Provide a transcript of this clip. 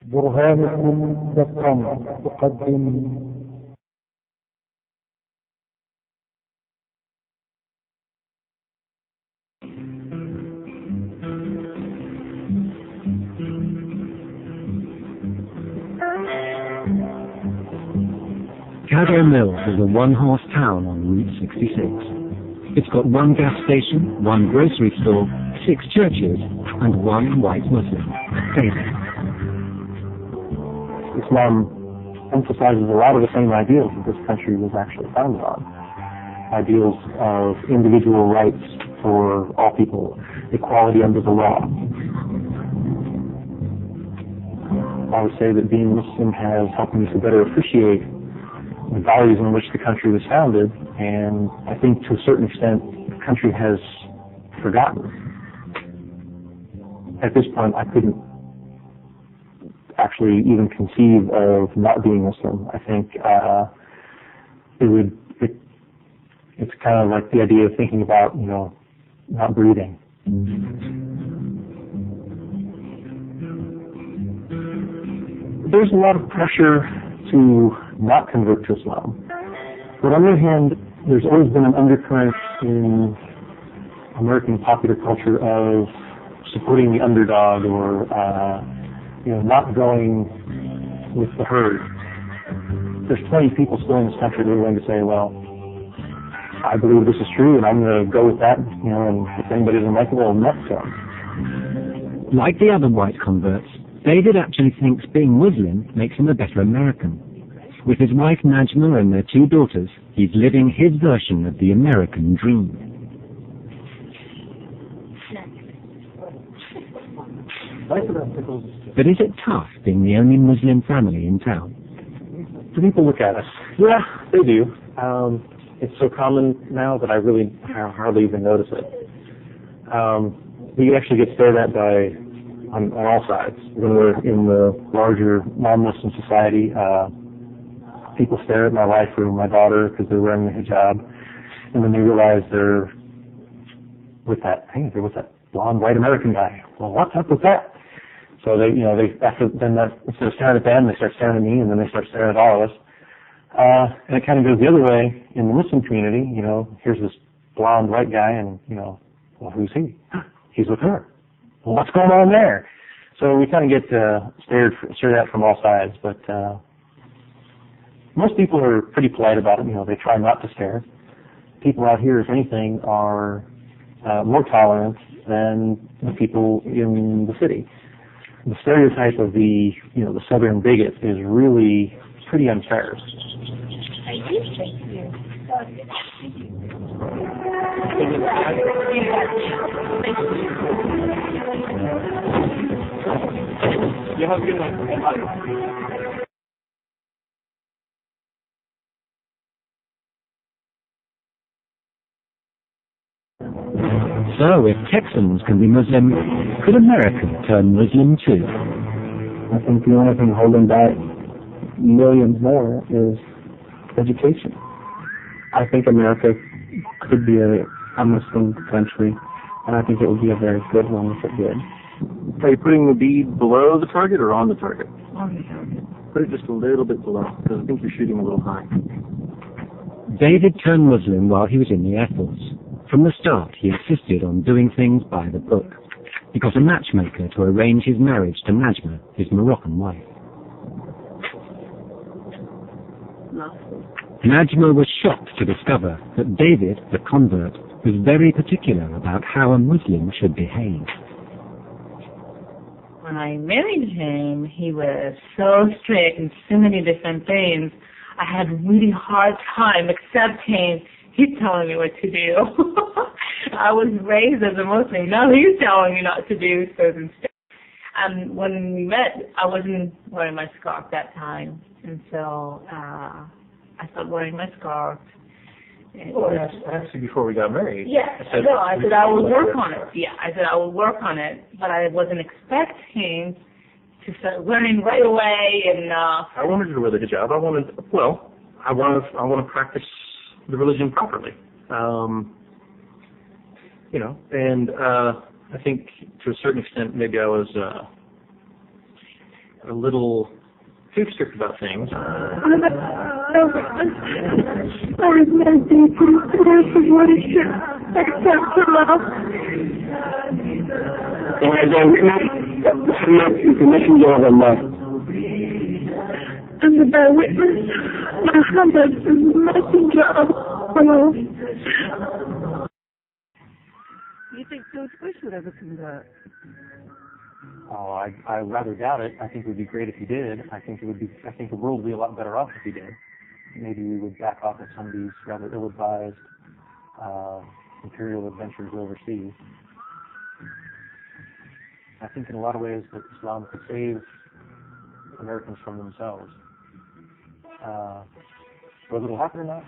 برهانكم بالطمع تقدم Caddo Mills is a one-horse town on Route 66. It's got one gas station, one grocery store, 6 churches, and one white Muslim. Islam emphasizes a lot of the same ideals that this country was actually founded on. Ideals of individual rights for all people, equality under the law. I would say that being Muslim has helped me to better appreciate the values in which the country was founded, and I think to a certain extent the country has forgotten. At this point I couldn't actually even conceive of not being Muslim. I think it's kind of like the idea of thinking about, not breathing. There's a lot of pressure to not convert to Islam. But on the other hand, there's always been an undercurrent in American popular culture of supporting the underdog or not going with the herd. There's plenty of people still in this country that are willing to say, well, I believe this is true and I'm going to go with that, and if anybody doesn't like it, well, next to them. Like the other white converts, David actually thinks being Muslim makes him a better American. With his wife Najma and their 2 daughters, he's living his version of the American dream. But is it tough being the only Muslim family in town? Do people look at us? Yeah, they do. It's so common now that I really hardly even notice it. We actually get stared at on all sides. When we're in the larger non-Muslim society, people stare at my wife or my daughter because they're wearing the hijab, and then they realize they're with that blonde white American guy. Well, what's up with that? So they instead of staring at them, they start staring at me, and then they start staring at all of us. And it kind of goes the other way in the Muslim community. Here's this blonde white guy, and well, who's he? He's with her. Well, what's going on there? So we kind of get stared at from all sides, but most people are pretty polite about it. They try not to stare. People out here, if anything, are more tolerant than the people in the city. The stereotype of the southern bigot is really pretty unfair. You have a good night. So, if Texans can be Muslim, could America turn Muslim too? I think the only thing holding back millions more is education. I think America could be a Muslim country, and I think it would be a very good one if it did. Are you putting the bead below the target or on the target? On the target. Put it just a little bit below, because I think you're shooting a little high. David turned Muslim while he was in the Air Force. From the start, he insisted on doing things by the book. He got a matchmaker to arrange his marriage to Najma, his Moroccan wife. Najma was shocked to discover that David, the convert, was very particular about how a Muslim should behave. When I married him, he was so strict in so many different things. I had a really hard time accepting he's telling me what to do. I was raised as a Muslim. No, he's telling me not to do certain stuff. And when we met, I wasn't wearing my scarf that time. And so I started wearing my scarf. Well, actually, before we got married. Yeah, I said I would work on it. Yeah, I said I would work on it. But I wasn't expecting to start learning right away. And I wanted to wear the hijab. I want to practice the religion properly. And I think to a certain extent maybe I was a little too strict about things. I was meant to be situation except for love. And as a witness, Muhammad is the messenger of Allah. And to bear witness, Muhammad is the messenger of Allah. Do you think George Bush would ever convert? Oh, I rather doubt it. I think it would be great if he did. I think the world would be a lot better off if he did. Maybe we would back off of some of these rather ill-advised imperial adventures overseas. I think in a lot of ways that Islam could save Americans from themselves. Whether it'll happen or not,